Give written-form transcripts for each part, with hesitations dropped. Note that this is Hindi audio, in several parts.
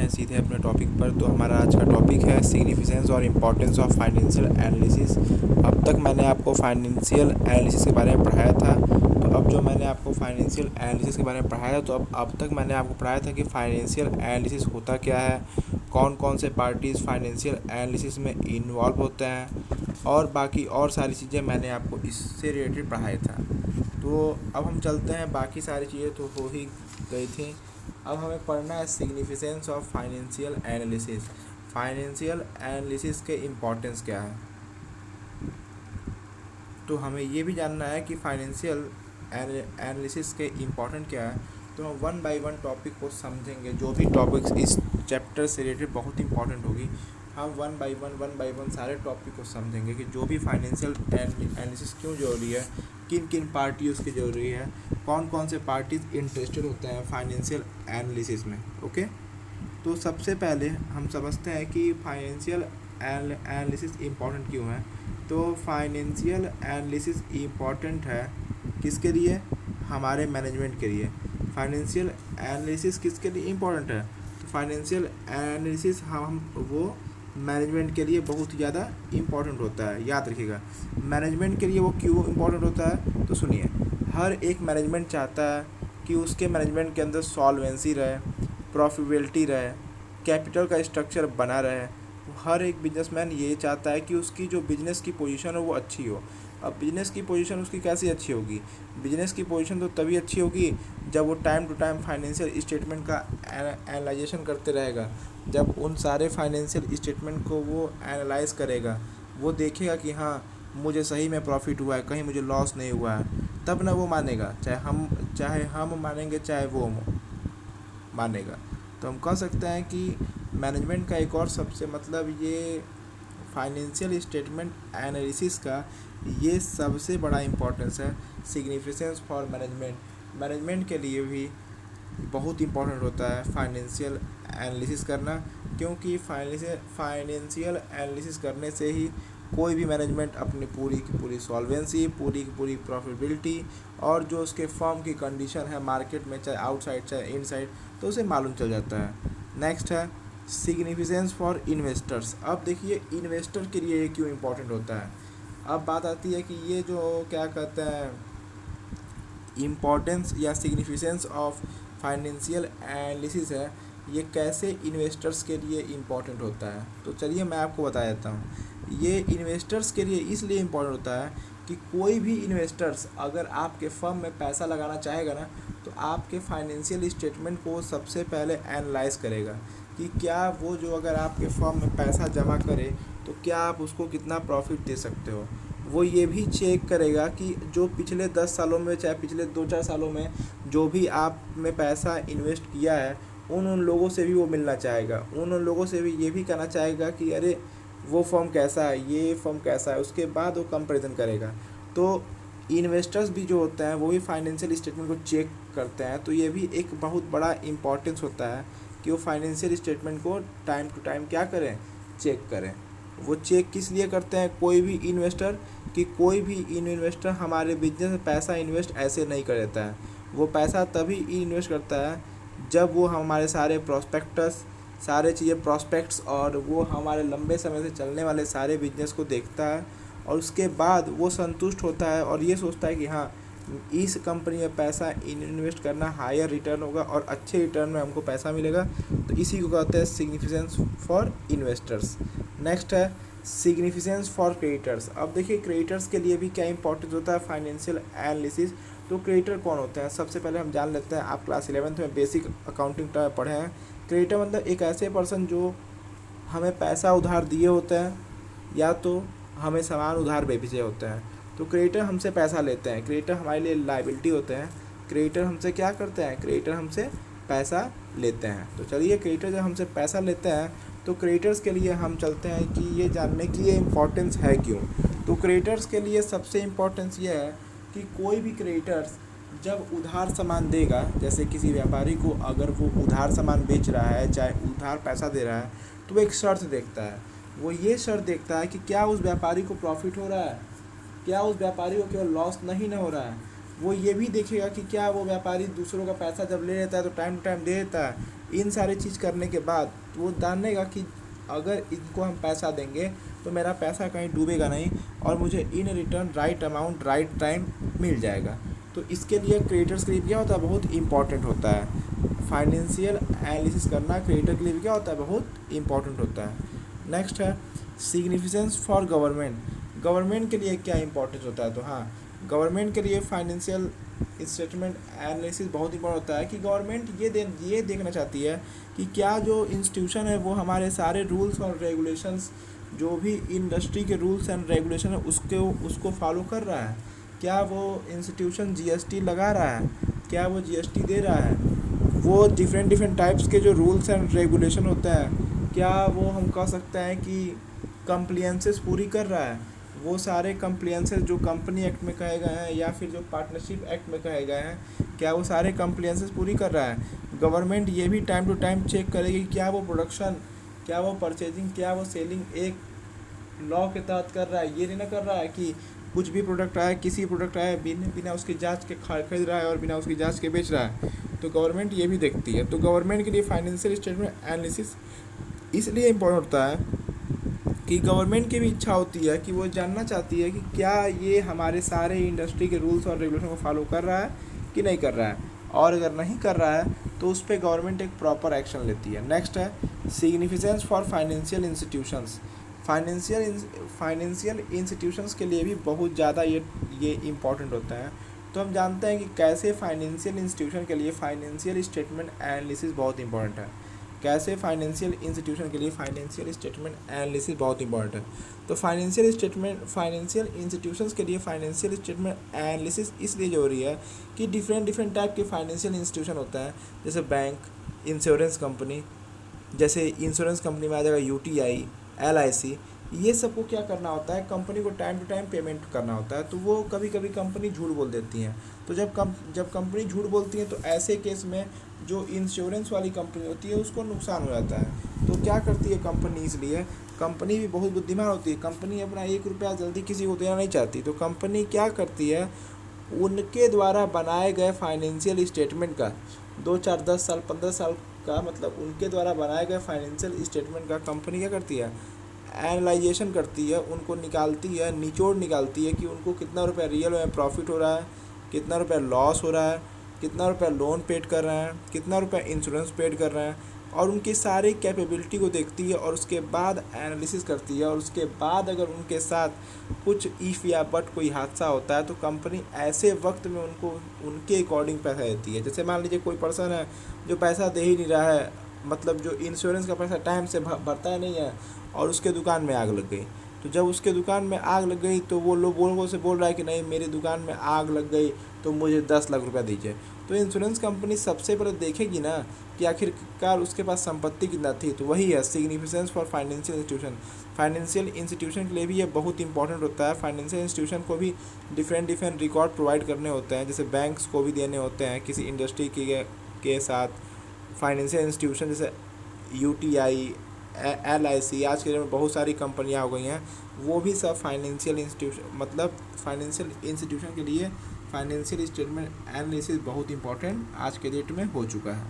हैं सीधे अपने टॉपिक पर। तो हमारा आज का टॉपिक है सिग्निफिकेंस और इम्पोर्टेंस ऑफ फाइनेंशियल एनालिसिस। अब तक मैंने आपको फाइनेंशियल एनालिसिस के बारे में पढ़ाया था। तो अब जो मैंने आपको फाइनेंशियल एनालिसिस के बारे में पढ़ाया तो अब तक मैंने आपको पढ़ाया था कि फाइनेंशियल एनालिसिस होता क्या है, कौन कौन से पार्टीज़ फाइनेंशियल एनालिसिस में इन्वॉल्व होते हैं, और बाकी और सारी चीज़ें मैंने आपको इससे रिलेटेड पढ़ाया था। तो अब हम चलते हैं, बाकी सारी चीज़ें तो हो ही गई थी। अब हमें पढ़ना है significance of financial analysis. Financial analysis के इम्पोर्टेंस क्या है, तो हमें ये भी जानना है कि फाइनेंशियल एनालिसिस के इम्पोर्टेंट क्या है। तो हम वन बाय वन टॉपिक को समझेंगे। जो भी टॉपिक्स इस चैप्टर से रिलेटेड बहुत इंपॉर्टेंट होगी, हम वन बाय वन सारे टॉपिक को समझेंगे कि जो भी फाइनेंशियल एनालिसिस क्यों जरूरी है, किन किन पार्टी उसकी जरूरी है, कौन कौन से पार्टीज इंटरेस्टेड होते हैं फाइनेंशियल एनालिसिस में। ओके, तो सबसे पहले हम समझते हैं कि फाइनेंशियल एनालिसिस इम्पॉर्टेंट क्यों है। तो फाइनेंशियल एनालिसिस इम्पॉर्टेंट है किसके लिए, हमारे मैनेजमेंट के लिए। फाइनेंशियल एनालिसिस किसके लिए इम्पॉर्टेंट है, तो फाइनेंशियल एनालिसिस हम वो मैनेजमेंट के लिए बहुत ही ज़्यादा इम्पॉर्टेंट होता है। याद रखिएगा, मैनेजमेंट के लिए वो क्यों इम्पॉर्टेंट होता है। तो सुनिए, हर एक मैनेजमेंट चाहता है कि उसके मैनेजमेंट के अंदर सॉल्वेंसी रहे, प्रॉफिटेबिलिटी रहे, कैपिटल का स्ट्रक्चर बना रहे। हर एक बिजनेसमैन ये चाहता है कि उसकी जो बिजनेस की पोजीशन हो वो अच्छी हो। अब बिजनेस की पोजीशन उसकी कैसी अच्छी होगी, बिजनेस की पोजीशन तो तभी अच्छी होगी जब वो time to time financial statement का एनालाइजेशन करते रहेगा। जब उन सारे फाइनेंशियल स्टेटमेंट को वो एनालाइज करेगा, वो देखेगा कि हाँ मुझे सही में प्रॉफिट हुआ है, कहीं मुझे लॉस नहीं हुआ है, तब ना वो मानेगा। चाहे हम मानेंगे, चाहे वो मानेगा। तो हम कह सकते हैं कि मैनेजमेंट का एक और सबसे मतलब ये फाइनेंशियल स्टेटमेंट एनालिसिस का ये सबसे बड़ा इम्पोर्टेंस है। सिग्निफिकेंस फॉर मैनेजमेंट के लिए भी बहुत इम्पोर्टेंट होता है फाइनेंशियल एनालिसिस करना, क्योंकि फाइनेंशियल एनालिसिस करने से ही कोई भी मैनेजमेंट अपनी पूरी की पूरी सॉल्वेंसी, पूरी की पूरी प्रॉफिटेबिलिटी और जो उसके फर्म की कंडीशन है मार्केट में, चाहे आउटसाइड चाहे इनसाइड, तो उसे मालूम चल जाता है। नेक्स्ट है सिग्निफिकेंस फॉर इन्वेस्टर्स। अब देखिए इन्वेस्टर के लिए ये क्यों इम्पोर्टेंट होता है। अब बात आती है कि ये जो क्या कहते हैं इम्पोर्टेंस या सिग्निफिकेंस ऑफ फाइनेंशियल एनालिसिस है, ये कैसे इन्वेस्टर्स के लिए इम्पोर्टेंट होता है। तो चलिए मैं आपको बता देता हूँ। ये इन्वेस्टर्स के लिए इसलिए इम्पोर्टेंट होता है कि कोई भी इन्वेस्टर्स अगर आपके फर्म में पैसा लगाना चाहेगा ना, तो आपके फाइनेंशियल स्टेटमेंट को सबसे पहले एनालाइज करेगा कि क्या वो जो अगर आपके फर्म में पैसा जमा करे तो क्या आप उसको कितना प्रॉफिट दे सकते हो। वो ये भी चेक करेगा कि जो पिछले 10 सालों में, चाहे पिछले 2-4 सालों में जो भी आप में पैसा इन्वेस्ट किया है, उन लोगों से भी वो मिलना चाहेगा। उन लोगों से भी ये भी कहना चाहेगा कि अरे वो फर्म कैसा है, ये फर्म कैसा है, उसके बाद वो कंपैरिजन करेगा। तो इन्वेस्टर्स भी जो होते हैं वो भी फाइनेंशियल स्टेटमेंट को चेक करते हैं। तो ये भी एक बहुत बड़ा इम्पोर्टेंस होता है कि वो फाइनेंशियल स्टेटमेंट को टाइम टू टाइम क्या करें, चेक करें। वो चेक किस लिए करते हैं कोई भी इन्वेस्टर, कि कोई भी इन्वेस्टर हमारे बिजनेस में पैसा इन्वेस्ट ऐसे नहीं कर देता है। वो पैसा तभी इन्वेस्ट करता है जब वो हमारे सारे प्रॉस्पेक्टस, सारे चीज़ें प्रॉस्पेक्ट्स और वो हमारे लंबे समय से चलने वाले सारे बिजनेस को देखता है, और उसके बाद वो संतुष्ट होता है और ये सोचता है कि हाँ इस कंपनी में पैसा इन्वेस्ट करना हायर रिटर्न होगा और अच्छे रिटर्न में हमको पैसा मिलेगा। तो इसी को कहते हैं सिग्निफिकेंस फॉर इन्वेस्टर्स। नेक्स्ट है सिग्निफिकेंस फॉर क्रेडिटर्स। अब देखिए क्रेडिटर्स के लिए भी क्या इंपॉर्टेंस होता है फाइनेंशियल एनालिसिस। तो क्रेडिटर कौन होते हैं, सबसे पहले हम जान लेते हैं। आप क्लास 11th में बेसिक अकाउंटिंग पढ़े हैं। क्रेडिटर मतलब एक ऐसे पर्सन जो हमें पैसा उधार दिए होते हैं या तो हमें सामान उधार भेजे होते हैं। तो क्रेडिटर हमसे पैसा लेते हैं, क्रेडिटर हमारे लिए लायबिलिटी होते हैं। क्रेडिटर हमसे क्या करते हैं, क्रेडिटर हमसे पैसा लेते हैं। तो चलिए क्रेडिटर जब हमसे पैसा लेते हैं तो क्रेडिटर्स के लिए हम चलते हैं कि ये जानने की ये इम्पोर्टेंस है क्यों। तो क्रेडिटर्स के लिए सबसे इम्पोर्टेंस ये है कि कोई भी क्रेडिटर्स जब उधार सामान देगा, जैसे किसी व्यापारी को अगर वो उधार सामान बेच रहा है, चाहे उधार पैसा दे रहा है, तो वो एक शर्त देखता है। वो ये शर्त देखता है कि क्या उस व्यापारी को प्रॉफिट हो रहा है, क्या उस व्यापारी को केवल लॉस नहीं ना हो रहा है। वो ये भी देखेगा कि क्या वो व्यापारी दूसरों का पैसा जब ले लेता है तो टाइम टू टाइम दे देता है, इन सारी चीज़ करने के बाद वो जानेगा कि अगर इनको हम पैसा देंगे तो मेरा पैसा कहीं डूबेगा नहीं और मुझे in return right amount right time मिल जाएगा। तो इसके लिए क्रिएटर्स के लिए क्या होता है, बहुत इंपॉर्टेंट होता है। फाइनेंशियल एनालिसिस करना क्रिएटर के लिए भी क्या होता है, बहुत इंपॉर्टेंट होता है। नेक्स्ट है सिग्निफिकेंस फॉर गवर्नमेंट। गवर्नमेंट के लिए क्या इंपॉर्टेंस होता है, तो हाँ गवर्नमेंट के लिए फाइनेंशियल स्टेटमेंट एनालिसिस बहुत इंपॉर्टेंट होता है कि गवर्नमेंट ये देखना चाहती है कि क्या जो इंस्टीट्यूशन है वो हमारे सारे रूल्स और रेगुलेशंस, जो भी इंडस्ट्री के रूल्स एंड रेगुलेशन है उसको फॉलो कर रहा है। क्या वो इंस्टीट्यूशन जीएसटी लगा रहा है, क्या वो जीएसटी दे रहा है, वो डिफरेंट टाइप्स के जो रूल्स एंड रेगुलेशन होते हैं क्या वो हम कह सकते हैं कि कंप्लियंसेस पूरी कर रहा है। वो सारे कंप्लियंसेस जो कंपनी एक्ट में कहे गए हैं या फिर जो पार्टनरशिप एक्ट में कहे गए हैं, क्या वो सारे कंप्लियंसेस पूरी कर रहा है। गवर्नमेंट ये भी टाइम टू टाइम चेक करेगी कि क्या वो प्रोडक्शन, क्या वो परचेजिंग, क्या वो सेलिंग एक लॉ के तहत कर रहा है। ये नहीं ना कर रहा है कि कुछ भी प्रोडक्ट आया, किसी प्रोडक्ट आया बिना उसकी जांच के खरीद रहा है और बिना उसकी जांच के बेच रहा है। तो गवर्नमेंट ये भी देखती है। तो गवर्नमेंट के लिए फाइनेंशियल स्टेटमेंट एनालिसिस इसलिए इम्पोर्टेंट होता है कि गवर्नमेंट की भी इच्छा होती है कि वो जानना चाहती है कि क्या ये हमारे सारे इंडस्ट्री के रूल्स और रेगुलेशन को फॉलो कर रहा है कि नहीं कर रहा है, और अगर नहीं कर रहा है तो उस पर गवर्नमेंट एक प्रॉपर एक्शन लेती है। नेक्स्ट है significance for financial institutions. Financial institutions के लिए भी बहुत ज़्यादा ये इम्पॉर्टेंट होता है। तो हम जानते हैं कि कैसे फाइनेंशियल इंस्टीट्यूशन के लिए फाइनेंशियल स्टेटमेंट एनालिसिस बहुत इंपॉर्टेंट है। कैसे फाइनेंशियल इंस्टीट्यूशन के लिए फाइनेंशियल स्टेटमेंट एनालिसिस बहुत इंपॉर्टेंट है। तो फाइनेंशियल इंस्टीट्यूशंस के लिए फाइनेंशियल स्टेटमेंट एनालिसिस इसलिए ज़रूरी है कि डिफरेंट टाइप के फाइनेंशियल इंस्टीट्यूशन होता है, जैसे बैंक, इंश्योरेंस कंपनी, जैसे इंश्योरेंस कंपनी में आ जाएगा यूटीआई, एलआईसी। ये सबको क्या करना होता है, कंपनी को टाइम टू टाइम पेमेंट करना होता है। तो वो कभी कभी कंपनी झूठ बोल देती हैं। तो जब कंपनी झूठ बोलती है तो ऐसे केस में जो इंश्योरेंस वाली कंपनी होती है उसको नुकसान हो जाता है। तो क्या करती है कंपनी, इसलिए कंपनी भी बहुत बुद्धिमान होती है। कंपनी अपना 1 रुपया जल्दी किसी को देना नहीं चाहती। तो कंपनी क्या करती है, उनके द्वारा बनाए गए फाइनेंशियल स्टेटमेंट का 2, 4, 10 साल 15 साल का, मतलब उनके द्वारा बनाए गए फाइनेंशियल स्टेटमेंट का कंपनी क्या करती है, एनालाइजेशन करती है, उनको निकालती है, निचोड़ निकालती है कि उनको कितना रुपया रियल में प्रॉफिट हो रहा है, कितना रुपया लॉस हो रहा है, कितना रुपया लोन पेड कर रहे हैं, कितना रुपया इंश्योरेंस पेड कर रहे हैं, और उनकी सारी कैपेबिलिटी को देखती है और उसके बाद एनालिसिस करती है। और उसके बाद अगर उनके साथ कुछ इफ़ या बट कोई हादसा होता है तो कंपनी ऐसे वक्त में उनको उनके अकॉर्डिंग पैसा देती है। जैसे मान लीजिए कोई पर्सन है जो पैसा दे ही नहीं रहा है, मतलब जो इंश्योरेंस का पैसा टाइम से भरता नहीं है, और उसके दुकान में आग लग गई। तो जब उसके दुकान में आग लग गई तो वो लोगों से बोल रहा है कि नहीं, मेरी दुकान में आग लग गई तो मुझे 10 लाख रुपया दीजिए। तो इंश्योरेंस कंपनी सबसे पहले देखेगी ना कि आखिरकार उसके पास संपत्ति कितना थी। तो वही है significance for financial institution. Financial institution के लिए भी ये बहुत इंपॉर्टेंट होता है। फाइनेंशियल इंस्टीट्यूशन को भी डिफरेंट रिकॉर्ड प्रोवाइड करने होते हैं, जैसे बैंक्स को भी देने होते हैं किसी इंडस्ट्री के साथ। फाइनेंशियल इंस्टीट्यूशन जैसे यूटीआई, एलआईसी, आज के दिन में बहुत सारी कंपनियां हो गई हैं, वो भी सब फाइनेंशियल इंस्टीट्यूशन, मतलब फाइनेंशियल इंस्टीट्यूशन के लिए फाइनेंशियल स्टेटमेंट एनालिसिस बहुत इंपॉर्टेंट आज के डेट में हो चुका है।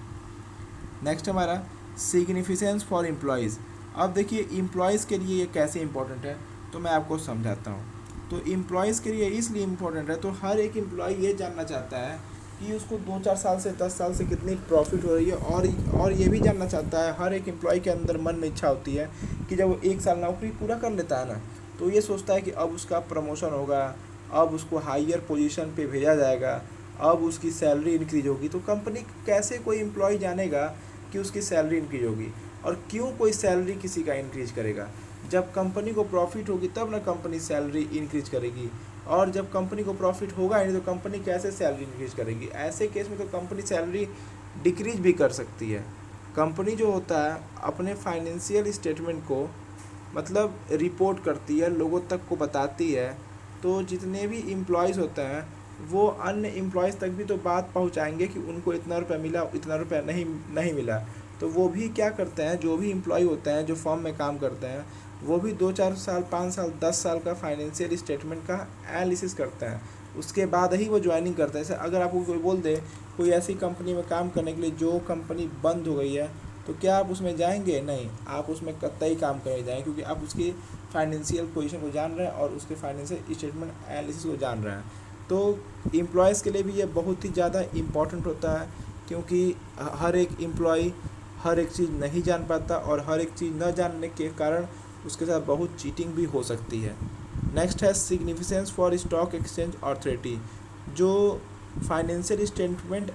नेक्स्ट हमारा सिग्निफिकेंस फॉर एम्प्लॉयज़। अब देखिए एम्प्लॉयज़ के लिए ये कैसे इंपॉर्टेंट है, तो मैं आपको समझाता हूँ। तो एम्प्लॉयज़ के लिए इसलिए इम्पोर्टेंट है, तो हर एक एम्प्लॉय ये जानना चाहता है कि उसको 2-4 साल से 10 साल से कितनी प्रॉफिट हो रही है, और ये भी जानना चाहता है, हर एक एम्प्लॉय के अंदर मन में इच्छा होती है कि जब वो 1 साल नौकरी पूरा कर लेता है ना, तो ये सोचता है कि अब उसका प्रमोशन होगा, अब उसको हायर पोजीशन पे भेजा जाएगा, अब उसकी सैलरी इंक्रीज होगी। तो कंपनी कैसे कोई एम्प्लॉय जानेगा कि उसकी सैलरी इंक्रीज होगी, और क्यों कोई सैलरी किसी का इंक्रीज करेगा। जब कंपनी को प्रॉफिट होगी तब ना कंपनी सैलरी इंक्रीज करेगी, और जब कंपनी को प्रॉफिट होगा ही नहीं तो कंपनी कैसे सैलरी इंक्रीज करेगी। ऐसे केस में तो कंपनी सैलरी डिक्रीज भी कर सकती है। कंपनी जो होता है अपने फाइनेंशियल स्टेटमेंट को मतलब रिपोर्ट करती है, लोगों तक को बताती है, तो जितने भी एम्प्लॉयज़ होते हैं वो अन्य एम्प्लॉयज़ तक भी तो बात पहुंचाएंगे कि उनको इतना रुपया मिला, इतना रुपया नहीं मिला। तो वो भी क्या करते हैं, जो भी एम्प्लॉय होते हैं जो फर्म में काम करते हैं, वो भी 2-4 साल 5 साल 10 साल का फाइनेंशियल स्टेटमेंट का एनालिसिस करते हैं, उसके बाद ही वो ज्वाइनिंग करते हैं। जैसे अगर आपको कोई बोल दे कोई ऐसी कंपनी में काम करने के लिए जो कंपनी बंद हो गई है, तो क्या आप उसमें जाएंगे? नहीं, आप उसमें कतई काम करने जाएंगे, क्योंकि आप उसकी फाइनेंशियल पोजीशन को जान रहे हैं और उसके फाइनेंशियल स्टेटमेंट एनालिसिस को जान रहे हैं। तो एम्प्लॉयज़ के लिए भी ये बहुत ही ज़्यादा इम्पॉर्टेंट होता है, क्योंकि हर एक एम्प्लॉय हर एक चीज़ नहीं जान पाता, और हर एक चीज़ न जानने के कारण उसके साथ बहुत चीटिंग भी हो सकती है। नेक्स्ट है significance for stock exchange authority. जो फाइनेंशियल स्टेटमेंट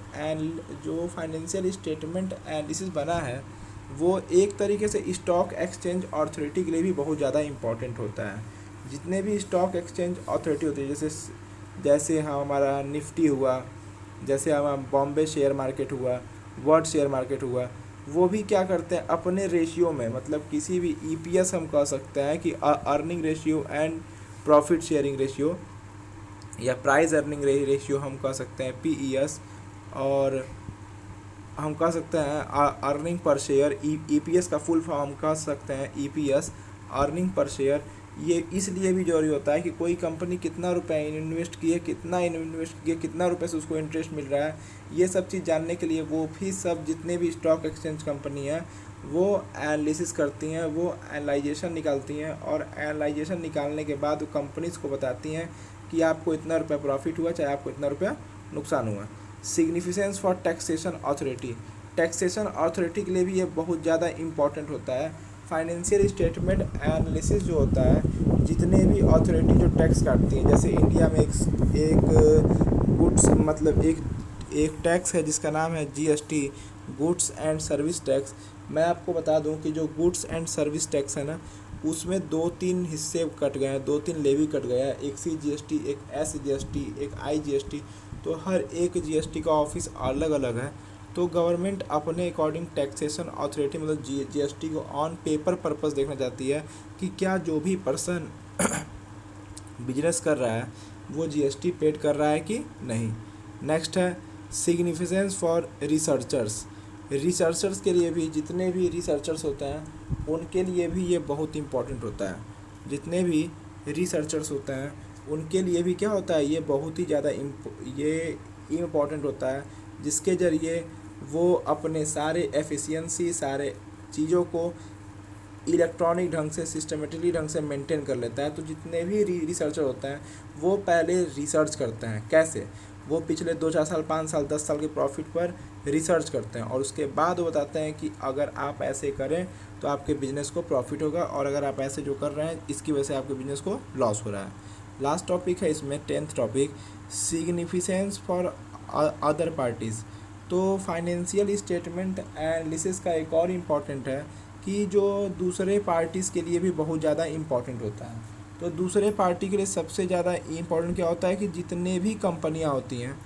एनालिसिस बना है, वो एक तरीके से स्टॉक एक्सचेंज अथॉरिटी के लिए भी बहुत ज़्यादा इम्पॉर्टेंट होता है। जितने भी स्टॉक एक्सचेंज अथॉरिटी होती है, जैसे हमारा निफ्टी हुआ, जैसे हमारा बॉम्बे शेयर मार्केट हुआ, वर्ल्ड शेयर मार्केट हुआ, वो भी क्या करते हैं अपने रेशियो में, मतलब किसी भी ईपीएस हम कह सकते हैं कि earning ratio and profit sharing ratio, या प्राइस अर्निंग रेशियो हम कह सकते हैं पीईएस, और हम कह सकते हैं अर्निंग पर शेयर, ईपीएस का फुल फॉर्म हम कह सकते हैं ईपीएस, अर्निंग पर शेयर। ये इसलिए भी जरूरी होता है कि कोई कंपनी कितना रुपए इन्वेस्ट किए, कितना रुपए से उसको इंटरेस्ट मिल रहा है, ये सब चीज़ जानने के लिए वो भी सब जितने भी स्टॉक एक्सचेंज कंपनी है वो एनालिसिस करती हैं, वो एनालाइजेशन निकालती हैं, और एनालाइजेशन निकालने के बाद वो कंपनीज़ को बताती हैं कि आपको इतना रुपया प्रॉफिट हुआ, चाहे आपको इतना रुपया नुकसान हुआ। Significance for taxation authority. Taxation authority के लिए भी ये बहुत ज़्यादा इम्पॉर्टेंट होता है। फाइनेंशियल स्टेटमेंट एनालिसिस जो होता है, जितने भी अथॉरिटी जो टैक्स काटती हैं, जैसे इंडिया में एक गुड्स मतलब एक टैक्स है जिसका नाम है GST, goods and service tax. मैं आपको बता दूं कि जो गुड्स एंड सर्विस टैक्स है ना, उसमें 2-3 हिस्से कट गए हैं, 2-3 लेवी कट गया है, एक सीजीएसटी, एक एसजीएसटी, एक आईजीएसटी। तो हर एक जीएसटी का ऑफिस अलग अलग है। तो गवर्नमेंट अपने अकॉर्डिंग टैक्सेशन अथॉरिटी मतलब जीएसटी को ऑन पेपर पर्पस देखना चाहती है कि क्या जो भी पर्सन बिजनेस कर रहा है वो जीएसटी पेड कर रहा है कि नहीं। नेक्स्ट है सिग्निफिकेंस फॉर रिसर्चर्स। रिसर्चर्स के लिए भी, जितने भी रिसर्चर्स होते हैं उनके लिए भी ये बहुत इम्पोर्टेंट होता है। जितने भी रिसर्चर्स होते हैं उनके लिए भी क्या होता है, ये बहुत ही ज़्यादा ये इम्पोर्टेंट होता है, जिसके ज़रिए वो अपने सारे एफिशिएंसी, सारे चीज़ों को इलेक्ट्रॉनिक ढंग से, सिस्टमेटिकली ढंग से मेंटेन कर लेता है। तो जितने भी रिसर्चर होते हैं वो पहले रिसर्च करते हैं। कैसे? वो पिछले 2-4 साल, 5 साल, 10 साल के प्रॉफिट पर रिसर्च करते हैं, और उसके बाद वो बताते हैं कि अगर आप ऐसे करें तो आपके बिज़नेस को प्रॉफिट होगा, और अगर आप ऐसे जो कर रहे हैं इसकी वजह से आपके बिज़नेस को लॉस हो रहा है। लास्ट टॉपिक है इसमें 10th topic, significance for other parties. तो फाइनेंशियल स्टेटमेंट एनालिसिस का एक और इम्पॉर्टेंट है कि जो दूसरे पार्टीज़ के लिए भी बहुत ज़्यादा इम्पॉर्टेंट होता है। तो दूसरे पार्टी के लिए सबसे ज़्यादा इम्पॉर्टेंट क्या होता है कि जितने भी कंपनियां होती हैं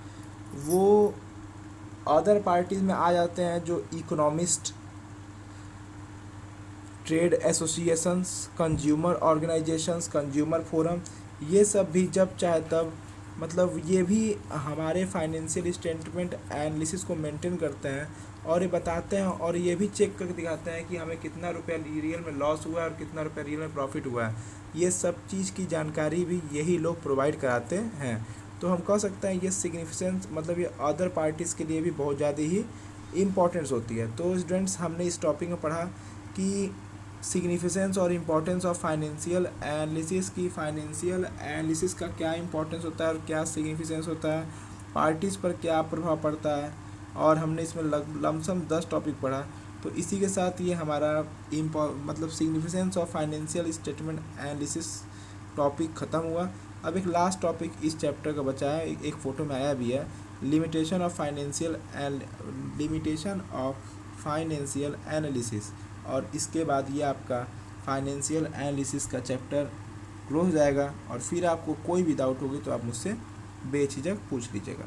वो अदर पार्टीज़ में आ जाते हैं, जो economist, trade associations, consumer organisations, consumer forum, ये सब भी जब चाहे तब, मतलब ये भी हमारे फाइनेंशियल स्टेटमेंट एनालिसिस को मेंटेन करते हैं, और ये बताते हैं और ये भी चेक करके दिखाते हैं कि हमें कितना रुपया रियल में लॉस हुआ है और कितना रुपया रियल में प्रॉफिट हुआ है। ये सब चीज़ की जानकारी भी यही लोग प्रोवाइड कराते हैं। तो हम कह सकते हैं ये सिग्निफिकेंस मतलब ये अदर पार्टीज़ के लिए भी बहुत ज़्यादा ही इम्पोर्टेंस होती है। तो स्टूडेंट्स, हमने इस टॉपिक में पढ़ा कि सिग्निफिकेंस और इम्पोर्टेंस ऑफ फाइनेंशियल एनालिसिस की, फाइनेंशियल एनालिसिस का क्या इंपॉर्टेंस होता है और क्या सिग्निफिकेंस होता है, पार्टीज़ पर क्या प्रभाव पड़ता है, और हमने इसमें लमसम 10 टॉपिक पढ़ा। तो इसी के साथ ये हमारा मतलब significance of financial statement analysis topic ख़त्म हुआ। अब एक लास्ट टॉपिक इस चैप्टर का बचा है, एक फ़ोटो में आया भी है, लिमिटेशन ऑफ फाइनेंशियल एनालिसिस। और इसके बाद ये आपका फाइनेंशियल एनालिसिस का चैप्टर क्लोज हो जाएगा, और फिर आपको कोई भी डाउट होगी तो आप मुझसे बेझिझक पूछ लीजिएगा।